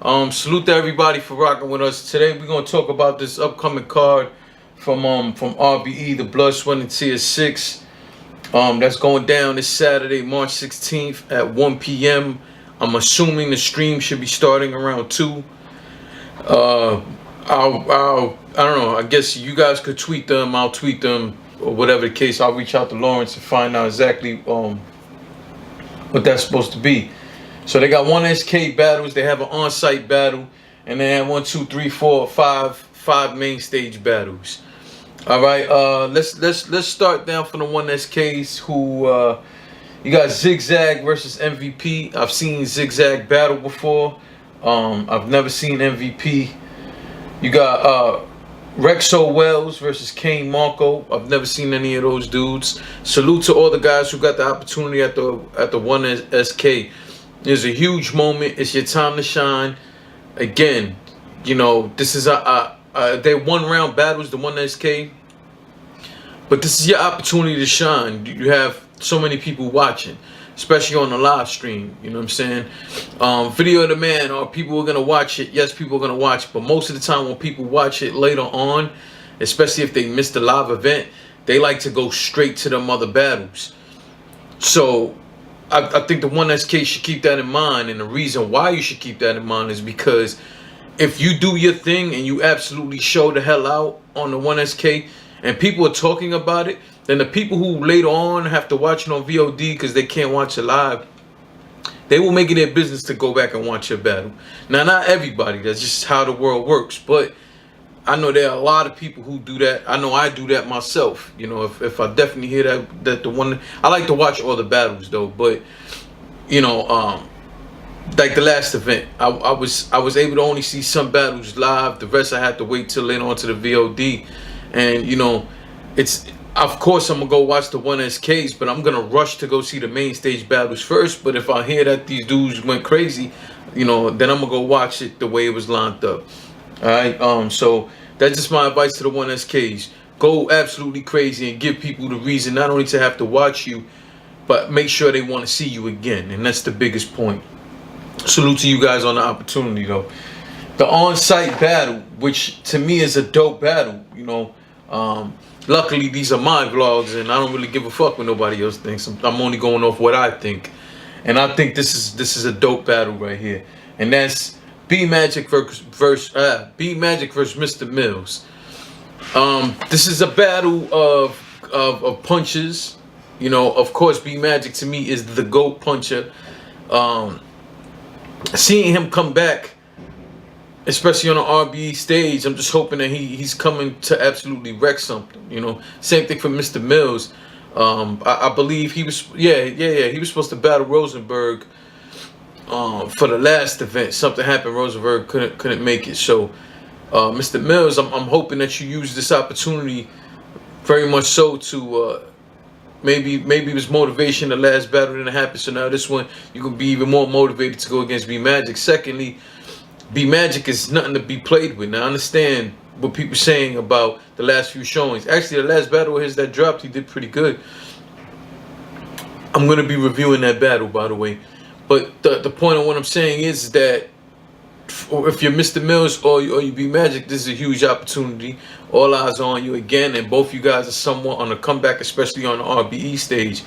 Salute to everybody for rocking with us. Today we're gonna talk about this upcoming card from RBE, the Blood, Sweat, and Tears 6. That's going down this Saturday, March 16th at 1 p.m. I'm assuming the stream should be starting around 2. I don't know. I guess you guys could tweet them. I'll tweet them, or whatever the case. I'll reach out to Lawrence and find out exactly what that's supposed to be. So they got 1 SK battles. They have an on-site battle, and they have 5 main stage battles. All right. Let's start down from the 1 SKs. Who you got? Zigzag versus MVP. I've seen Zigzag battle before. I've never seen MVP. You got Rexo Wells versus Kane Marco. I've never seen any of those dudes. Salute to all the guys who got the opportunity at the 1 SK. It's a huge moment. It's your time to shine. Again, you know, this is they're 1-round battles, the 1 SK. But this is your opportunity to shine. You have so many people watching, especially on the live stream. You know what I'm saying? Video of the man, or people are gonna watch it. Yes, people are gonna watch it, but most of the time when people watch it later on, especially if they missed the live event, they like to go straight to them other battles. So I think the 1 SK should keep that in mind, and the reason why you should keep that in mind is because if you do your thing and you absolutely show the hell out on the 1 SK and people are talking about it, then the people who later on have to watch it on VOD because they can't watch it live, they will make it their business to go back and watch your battle. Now, not everybody, that's just how the world works, but I know there are a lot of people who do that. I know I do that myself. You know, if I definitely hear that the one, I like to watch all the battles though, but you know, like the last event, I was able to only see some battles live. The rest I had to wait till later on to the VOD, and you know, it's of course I'm gonna go watch the 1 SKs, but I'm gonna rush to go see the main stage battles first. But if I hear that these dudes went crazy, you know, then I'm gonna go watch it the way it was lined up. All right, so that's just my advice to the 1 SKs. Go absolutely crazy and give people the reason not only to have to watch you, but make sure they want to see you again, and that's the biggest point. Salute to you guys on the opportunity though. The on-site battle, which to me is a dope battle, you know. Luckily these are my vlogs, and I don't really give a fuck what nobody else thinks. I'm only going off what I think, and I think this is a dope battle right here, and that's B Magic versus Mr. Mills. This is a battle of punches. You know, of course, B Magic to me is the GOAT puncher. Seeing him come back, especially on the RBE stage, I'm just hoping that he's coming to absolutely wreck something. You know, same thing for Mr. Mills. I believe he was he was supposed to battle Rosenberg for the last event. Something happened. Rosenberg couldn't make it. So Mr. Mills, I'm hoping that you use this opportunity very much so to maybe it was motivation the last battle didn't happen, so now this one you can be even more motivated to go against B Magic. Secondly, B Magic is nothing to be played with. Now I understand what people are saying about the last few showings. Actually, the last battle of his that dropped, he did pretty good. I'm gonna be reviewing that battle, by the way. But the point of what I'm saying is that if you're Mr. Mills or you B Magic, this is a huge opportunity. All eyes on you again, and both you guys are somewhat on a comeback, especially on the RBE stage.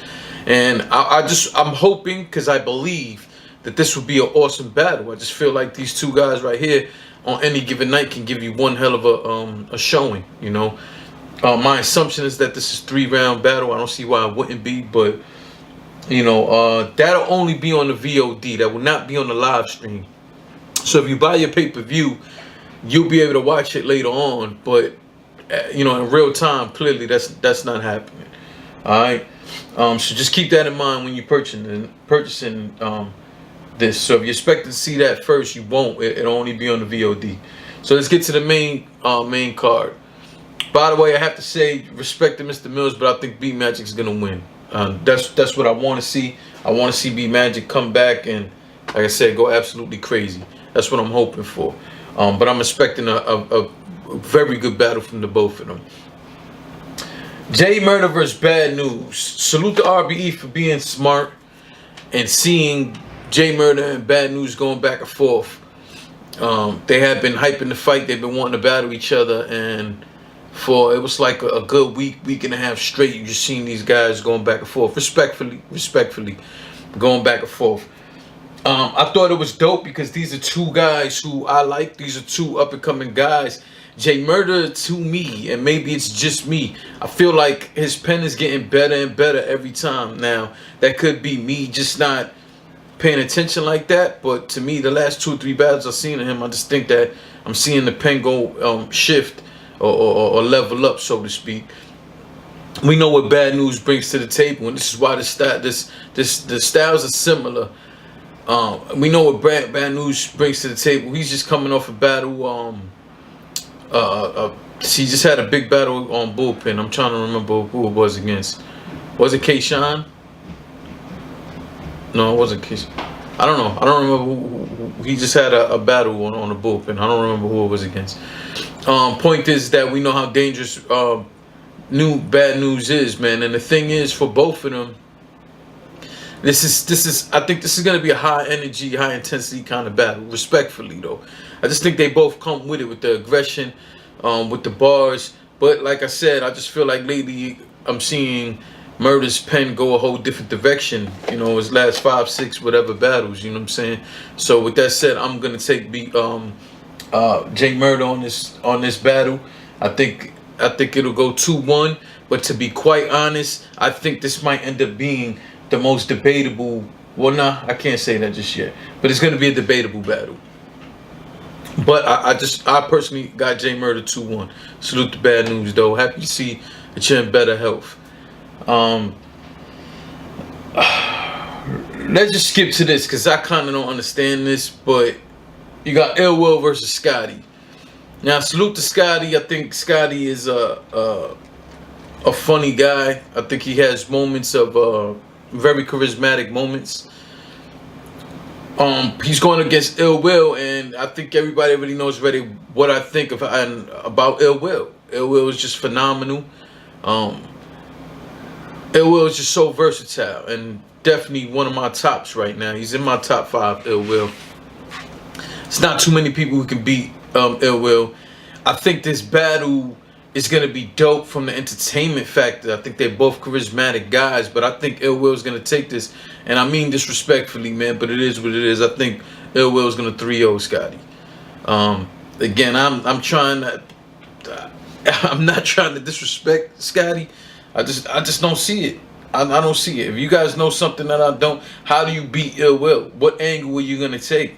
And I'm hoping, because I believe that this would be an awesome battle. I just feel like these two guys right here on any given night can give you one hell of a showing. You know, my assumption is that this is a 3-round battle. I don't see why it wouldn't be, but you know, that'll only be on the VOD. That will not be on the live stream. So if you buy your pay-per-view, you'll be able to watch it later on. But you know, in real time, clearly that's not happening. All right. So just keep that in mind when you're purchasing this. So if you're expecting to see that first, you won't. It'll only be on the VOD. So let's get to the main card. By the way, I have to say, respect to Mr. Mills, but I think B Magic's gonna win. That's what I want to see. I want to see B Magic come back and, like I said, go absolutely crazy. That's what I'm hoping for. But I'm expecting a very good battle from the both of them. J Murder versus Bad News. Salute to RBE for being smart and seeing J Murder and Bad News going back and forth. They had been hyping the fight. They've been wanting to battle each other, and for it was like a good week and a half straight. You just seen these guys going back and forth, respectfully, going back and forth. I thought it was dope because these are two guys who I like. These are two up and coming guys. Jay Murder, to me, and maybe it's just me, I feel like his pen is getting better and better every time. Now, that could be me just not paying attention like that, but to me, the last 2 or 3 battles I've seen of him, I just think that I'm seeing the pen go shift or level up, so to speak. We know what Bad News brings to the table, and this is why the styles are similar. We know what Bad News brings to the table. He's just coming off a battle. He just had a big battle on Bullpen. I'm trying to remember who it was against. Was it Sharon? No, it wasn't Sharon. I don't know. I don't remember who. He just had a battle on the Bullpen. I don't remember who it was against. Point is that we know how dangerous Bad News is, man. And the thing is, for both of them, this is. I think this is gonna be a high energy, high intensity kind of battle. Respectfully, though, I just think they both come with it, with the aggression, with the bars. But like I said, I just feel like lately I'm seeing Murder's pen go a whole different direction. You know, his last 5, 6, whatever battles. You know what I'm saying? So with that said, I'm gonna take Jay Murder on this battle. I think it'll go 2-1. But to be quite honest, I think this might end up being the most debatable. Well, nah, I can't say that just yet. But it's gonna be a debatable battle. But I personally got Jay Murder 2-1. Salute the Bad News, though. Happy to see that you're in better health. Let's just skip to this because I kind of don't understand this. But you got Ill Will versus Scotty. Now, salute to Scotty. I think Scotty is a funny guy. I think he has moments of very charismatic moments. He's going against Ill Will, and I think everybody already knows already what I think about Ill Will. Ill Will is just phenomenal. Ill Will is just so versatile, and definitely one of my tops right now. He's in my top 5, Ill Will. It's not too many people who can beat Ill Will. I think this battle is going to be dope from the entertainment factor. I think they're both charismatic guys, but I think Ill Will is going to take this. And I mean disrespectfully, man, but it is what it is. I think Ill Will is going to 3-0 Scotty. Again, I'm not trying to disrespect Scotty. I just don't see it. I don't see it. If you guys know something that I don't, how do you beat Ill Will? What angle are you going to take?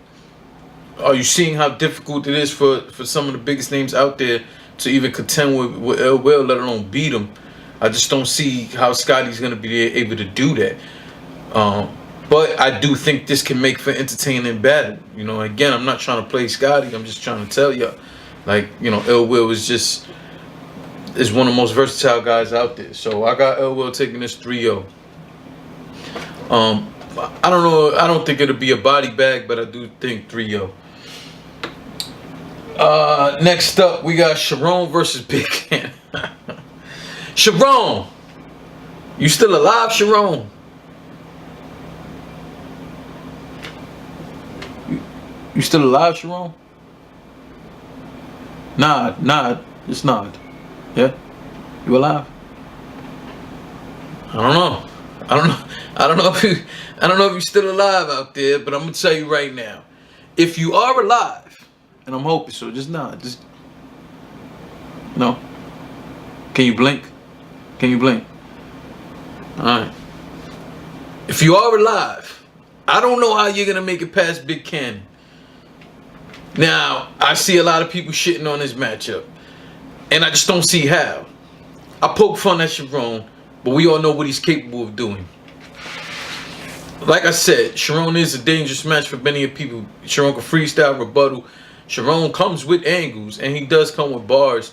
Are you seeing how difficult it is for some of the biggest names out there to even contend with Ill Will, let alone beat him? I just don't see how Scotty's going to be able to do that. But I do think this can make for entertaining battle. You know, again, I'm not trying to play Scotty. I'm just trying to tell you, like, you know, Ill Will is one of the most versatile guys out there. So I got Ill Will taking this 3-0. I don't know. I don't think it'll be a body bag, but I do think 3-0. Next up, we got Sharon versus Big Cannon. Sharon, you still alive, Sharon? You still alive, Sharon? Nod. Just nod. Yeah? You alive? I don't know. I don't know if you're still alive out there, but I'm gonna tell you right now. If you are alive, and I'm hoping so, just nod. Just no. Can you blink? Can you blink? Alright. If you are alive, I don't know how you're gonna make it past Big Cannon. Now, I see a lot of people shitting on this matchup, and I just don't see how. I poke fun at Sharon, but we all know what he's capable of doing. Like I said, Sharon is a dangerous match for many people. Sharon can freestyle, rebuttal. Sharon comes with angles, and he does come with bars.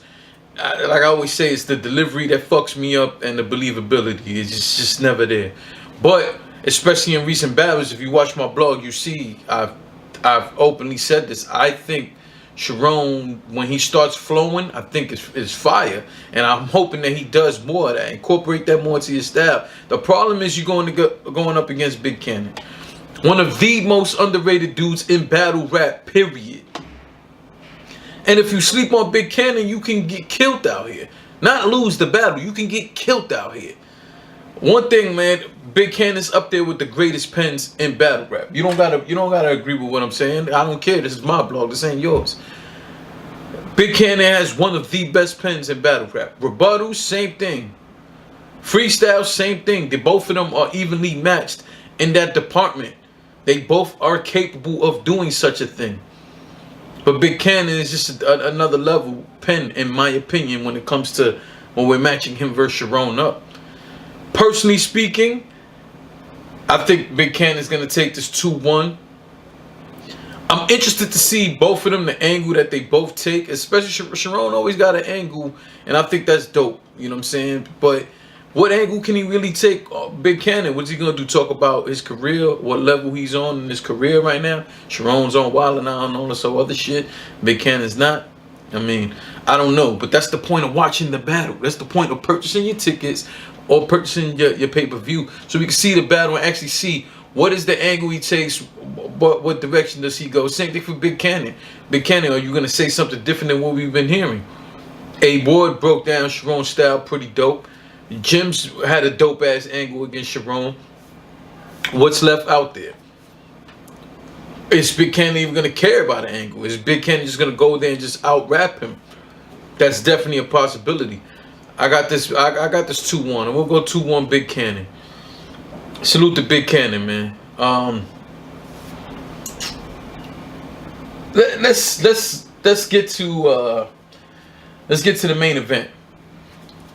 Like I always say, it's the delivery that fucks me up, and the believability is just never there. But especially in recent battles, if you watch my blog, you see I've openly said this. I think Sharon, when he starts flowing, I think it's fire, and I'm hoping that he does more of that, incorporate that more into your style. The problem is you're going up against Big Cannon, one of the most underrated dudes in battle rap, period. And if you sleep on Big Cannon, you can get killed out here. Not lose the battle, you can get killed out here. One thing, man, Big Cannon's up there with the greatest pens in battle rap. You don't gotta agree with what I'm saying. I don't care. This is my blog. This ain't yours. Big Cannon has one of the best pens in battle rap. Rebuttal, same thing. Freestyle, same thing. Both of them are evenly matched in that department. They both are capable of doing such a thing. But Big Cannon is just another level pen, in my opinion, when it comes to when we're matching him versus Sharon up. Personally speaking, I think Big Cannon's going to take this 2-1. I'm interested to see both of them, the angle that they both take. Especially Sharon always got an angle, and I think that's dope. You know what I'm saying? But what angle can he really take? Big Cannon, what's he going to do? Talk about his career, what level he's on in his career right now? Sharon's on Wild and Out and all this other shit. Big Cannon's not. I mean, I don't know. But that's the point of watching the battle. That's the point of purchasing your tickets or purchasing your pay-per-view, so we can see the battle and actually see what is the angle he takes, what direction does he go. Same thing for Big Cannon. Big Cannon, are you going to say something different than what we've been hearing? A Ward broke down Sharon's style pretty dope. Jim's had a dope-ass angle against Sharon. What's left out there? Is Big Cannon even going to care about an angle? Is Big Cannon just going to go there and just out-rap him? That's definitely a possibility. I got this 2-1, and we'll go 2-1 Big Cannon. Salute to Big Cannon, man. Let's get to the main event.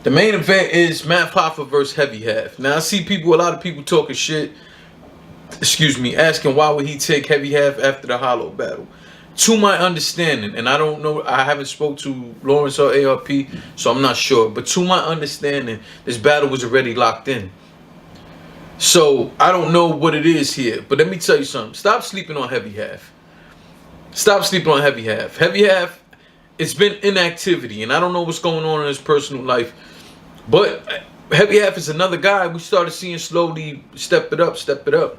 The main event is Math Hoffa versus Heavy Half. Now I see a lot of people talking shit. Excuse me, asking why would he take Heavy Half after the Hollow battle. To my understanding, and I don't know, I haven't spoke to Lawrence or ARP, so I'm not sure. But to my understanding, this battle was already locked in. So I don't know what it is here. But let me tell you something. Stop sleeping on Heavy Half. Stop sleeping on Heavy Half. Heavy Half, it's been inactivity, and I don't know what's going on in his personal life. But Heavy Half is another guy we started seeing slowly step it up.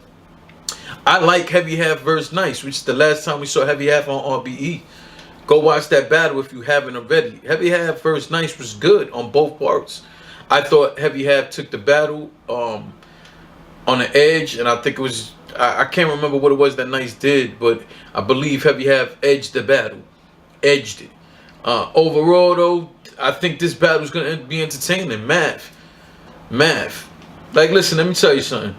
I like Heavy Half versus Nice, which is the last time we saw Heavy Half on RBE. Go watch that battle if you haven't already. Heavy Half versus Nice was good on both parts. I thought Heavy Half took the battle on the edge, and I think it was, I can't remember what it was that Nice did, but I believe Heavy Half edged the battle. Edged it. Overall, though, I think this battle is going to be entertaining. Math. Like, listen, let me tell you something.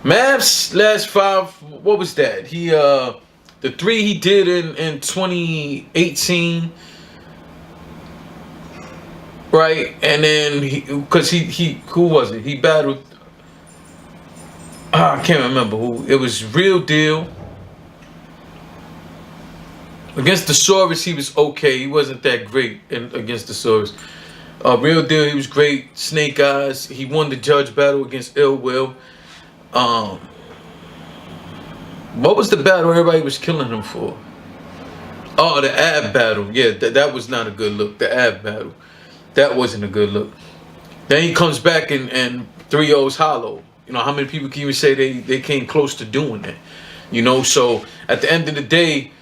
Math's last 5, what was that? He the 3 he did in 2018, right? And then because he who was it? He battled. I can't remember who. It was Real Deal. Against the Saurus, he was okay. He wasn't that great against the Saurus. Real Deal, he was great. Snake Eyes, he won the judge battle against Ill Will. What was the battle everybody was killing him for? Oh, the ab battle. Yeah, that was not a good look. The ab battle. That wasn't a good look. Then he comes back and 3-0's Hollow. You know, how many people can even say they came close to doing that? You know, so at the end of the day,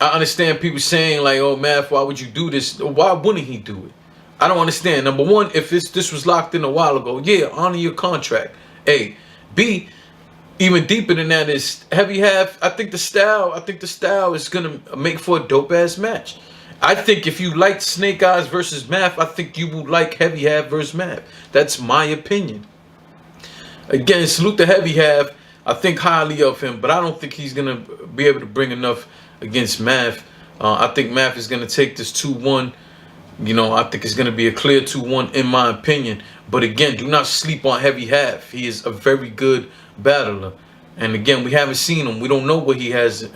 I understand people saying like, oh, Math, why would you do this? Why wouldn't he do it? I don't understand. Number one, if this was locked in a while ago, yeah, honor your contract. A. B, even deeper than that is Heavy Half. I think the style is gonna make for a dope ass match. I think if you like Snake Eyes versus Math, I think you would like Heavy Half versus Math. That's my opinion. Again, salute to Heavy Half. I think highly of him, but I don't think he's gonna be able to bring enough against Math. I think Math is gonna take this 2-1. You know, I think it's gonna be a clear 2-1 in my opinion. But again, do not sleep on Heavy Half. He is a very good battler. And again, we haven't seen him. We don't know what he has.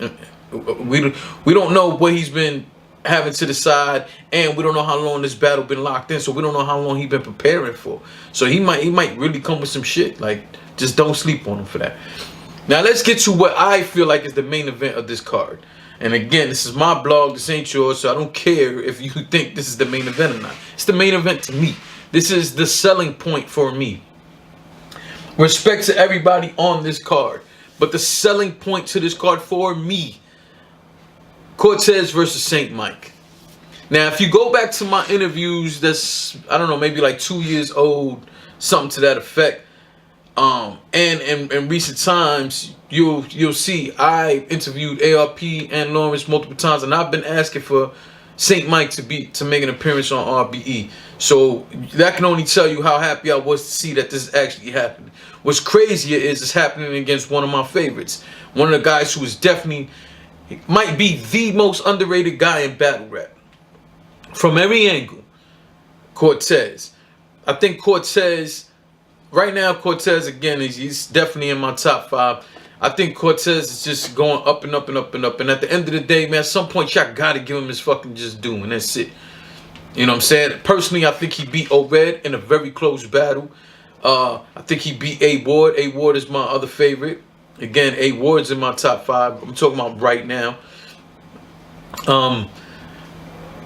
We don't know what he's been having to the side, and we don't know how long this battle been locked in. So we don't know how long he's been preparing for. So he might really come with some shit. Like, just don't sleep on him for that. Now let's get to what I feel like is the main event of this card. And again, this is my blog. This ain't yours, so I don't care if you think this is the main event or not. It's the main event to me. This is the selling point for me. Respect to everybody on this card. But the selling point to this card for me, Cortez versus Saint Mike. Now, if you go back to my interviews, that's, I don't know, maybe like 2 years old, something to that effect. And in recent times, you'll see I interviewed ARP and Lawrence multiple times, and I've been asking for St. Mike to make an appearance on RBE. So that can only tell you how happy I was to see that this is actually happening. What's crazier is it's happening against one of my favorites, one of the guys who is definitely, might be the most underrated guy in battle rap from every angle. Cortez. I think Cortez. Right now, Cortez, again, he's definitely in my top 5. I think Cortez is just going up and up and up and up. And at the end of the day, man, at some point, y'all got to give him his fucking just due, and that's it. You know what I'm saying? Personally, I think he beat Red in a very close battle. I think he beat A Ward. A Ward is my other favorite. Again, A Ward's in my top 5. I'm talking about right now.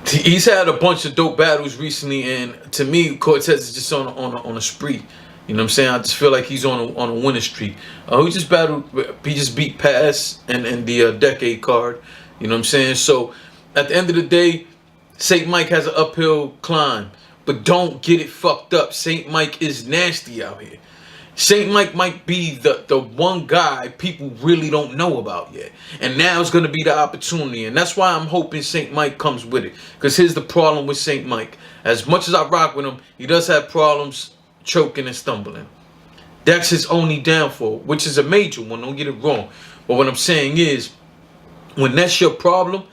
He's had a bunch of dope battles recently, and to me, Cortez is just on a spree. You know what I'm saying? I just feel like he's on a winning streak. He just beat Pass and the Decade card. You know what I'm saying? So at the end of the day, St. Mike has an uphill climb. But don't get it fucked up. St. Mike is nasty out here. St. Mike might be the one guy people really don't know about yet. And now it's going to be the opportunity. And that's why I'm hoping St. Mike comes with it. Because here's the problem with St. Mike. As much as I rock with him, he does have problems choking and stumbling. That's his only downfall, which is a major one, don't get it wrong. But what I'm saying is, when that's your problem,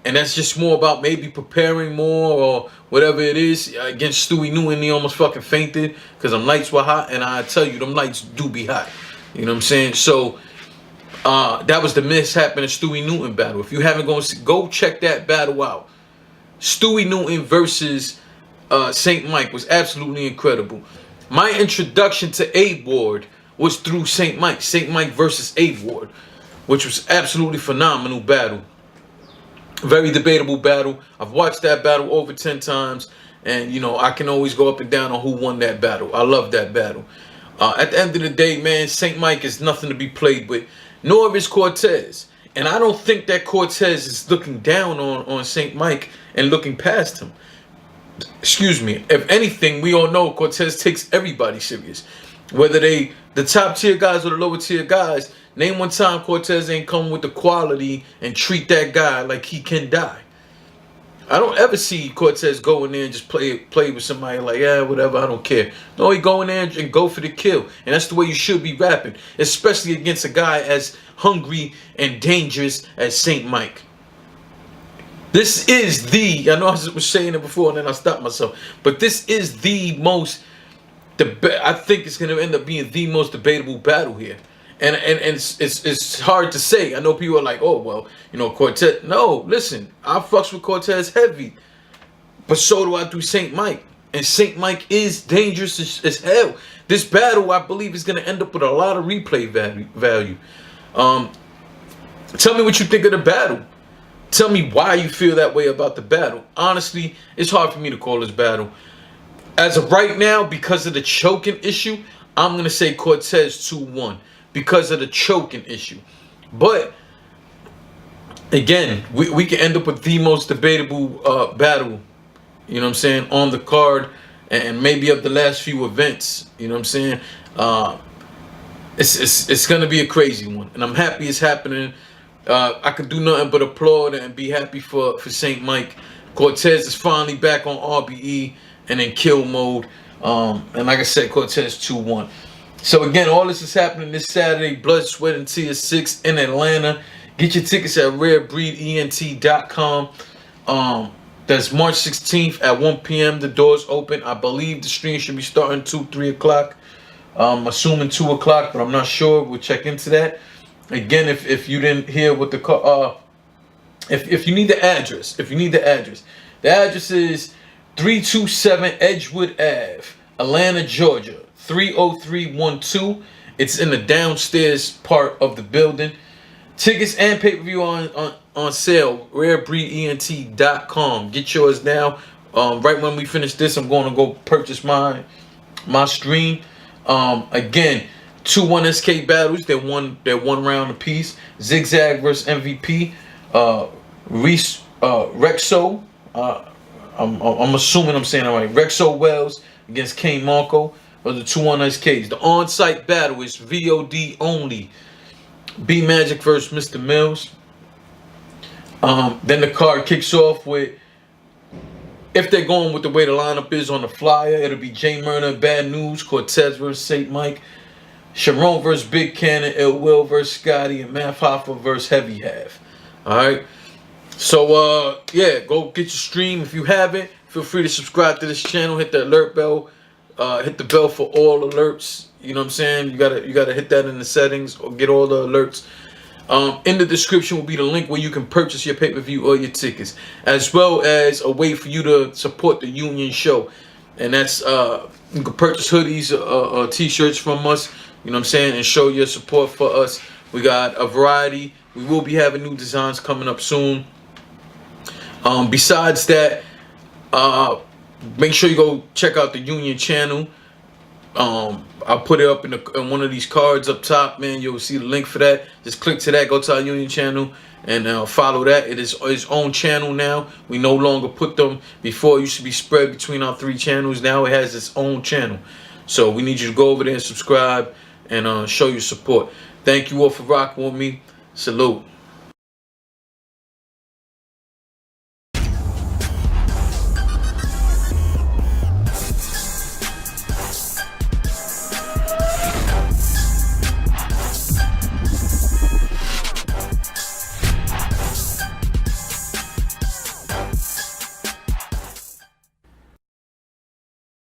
and that's just more about maybe preparing more or whatever it is, against Stewie Newton, he almost fucking fainted because them lights were hot, and I tell you, them lights do be hot. You know what I'm saying? So that was the mishap in the Stewie Newton battle. If you haven't go check that battle out. Stewie Newton versus St. Mike was absolutely incredible. My introduction to A Ward was through St. Mike. St. Mike versus A Ward, which was absolutely phenomenal battle. Very debatable battle. I've watched that battle over 10 times, and you know I can always go up and down on who won that battle. I love that battle. At the end of the day, man, St. Mike is nothing to be played with, nor is Cortez. And I don't think that Cortez is looking down on St. Mike and looking past him. Excuse me. If anything, we all know Cortez takes everybody serious. Whether they the top tier guys or the lower tier guys, name one time Cortez ain't come with the quality and treat that guy like he can die. I don't ever see Cortez go in there and just play with somebody like, yeah, whatever, I don't care. No, he go in there and go for the kill. And that's the way you should be rapping, especially against a guy as hungry and dangerous as St. Mike. This is I know I was saying it before and then I stopped myself, but this is I think it's going to end up being the most debatable battle here. And it's hard to say. I know people are like, oh, well, you know, Cortez. No, listen, I fucks with Cortez heavy, but so do I through St. Mike. And St. Mike is dangerous as hell. This battle, I believe, is going to end up with a lot of replay value. Tell me what you think of the battle. Tell me why you feel that way about the battle. Honestly, it's hard for me to call this battle. As of right now, because of the choking issue, I'm going to say Cortez 2-1 because of the choking issue. But, again, we can end up with the most debatable battle, you know what I'm saying, on the card and maybe of the last few events, you know what I'm saying. It's going to be a crazy one, and I'm happy it's happening. I could do nothing but applaud and be happy for St. Mike. Cortez is finally back on RBE and in kill mode. And like I said, Cortez 2-1. So again, all this is happening this Saturday, Blood, Sweat, and Tears 6 in Atlanta. Get your tickets at RareBreedENT.com. That's March 16th at 1 p.m. The doors open. I believe the stream should be starting 3 o'clock. Assuming 2 o'clock, but I'm not sure. We'll check into that. Again, if you didn't hear what the if you need the address, the address is 327 Edgewood Ave, Atlanta, Georgia, 30312. It's in the downstairs part of the building. Tickets and pay-per-view on sale. RareBreedENT.com. Get yours now. Right when we finish this, I'm going to go purchase my stream. Again, 2 1SK battles. They're one round apiece. Zigzag versus MVP. Rexo I'm assuming I'm saying it right. Rexo Wells against Kane Marco. Those are 2 on ice Ks. The on-site battle is VOD only. B Magic versus Mr. Mills. Then the card kicks off with, if they're going with the way the lineup is on the flyer, it'll be Jay Myrna, Bad News, Cortez versus Saint Mike, Sharon versus Big Cannon, Ill Will versus Scotty, and Math Hoffa versus Heavy Half. Alright. So yeah, go get your stream. If you haven't, feel free to subscribe to this channel, hit the alert bell, hit the bell for all alerts. You know what I'm saying? You gotta hit that in the settings or get all the alerts. In the description will be the link where you can purchase your pay-per-view or your tickets, as well as a way for you to support the Union show. And that's you can purchase hoodies, t-shirts from us, you know what I'm saying, and show your support for us. We got a variety. We will be having new designs coming up soon. Besides that, make sure you go check out the Union channel. I'll put it up in one of these cards up top, man. You'll see the link for that. Just click to that, go to our Union channel, and follow that. It is its own channel now. We no longer put them, before it used to be spread between our 3 channels. Now it has its own channel. So we need you to go over there and subscribe and show your support. Thank you all for rocking with me. Salute.